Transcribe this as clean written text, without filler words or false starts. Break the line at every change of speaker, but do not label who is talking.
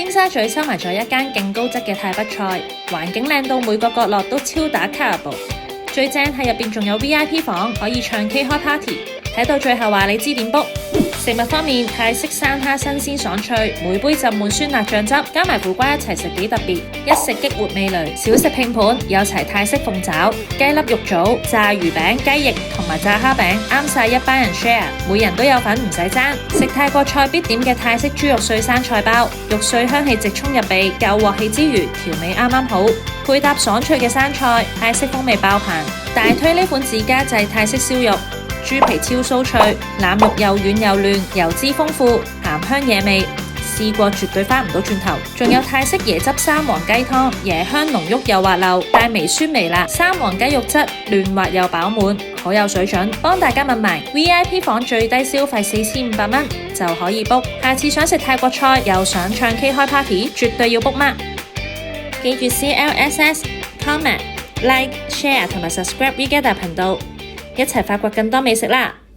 尖沙咀收埋咗一間勁高質嘅泰北菜，環境靚到每個角落都超打卡入部。最正係入邊仲有 VIP 房，可以唱 K 開 party。睇到最後話你知點 book。食物方面，泰式生蝦新鮮爽脆，每杯浸滿酸辣醬汁，加埋苦瓜一齊食幾特別，一食激活味蕾。小食拼盤有齊泰式鳳爪、雞粒肉棗、炸魚餅、雞翼同埋炸蝦餅，啱晒一班人 share， 每人都有份唔使爭。食泰國菜必點嘅泰式豬肉碎生菜包，肉碎香氣直衝入鼻，夠鑊氣之餘調味啱啱好，配搭爽脆嘅生菜，泰式風味爆棚。大推呢款自家製泰式燒肉。豬皮超酥脆，腩肉又軟又嫩，油脂豐富，鹹香野味，試過絕對翻唔到轉頭。仲有泰式椰汁三黃雞湯，椰香濃郁又滑溜，帶微酸微辣，三黃雞肉質嫩滑又飽滿，好有水準。幫大家問埋 VIP 房最低消費4500蚊就可以 book。下次想食泰國菜又想唱 K 開 party， 絕對要 book 嗎？記住 CLSS、comment、like、share 同埋 subscribe WeGather 頻道。一齊發掘更多美食啦！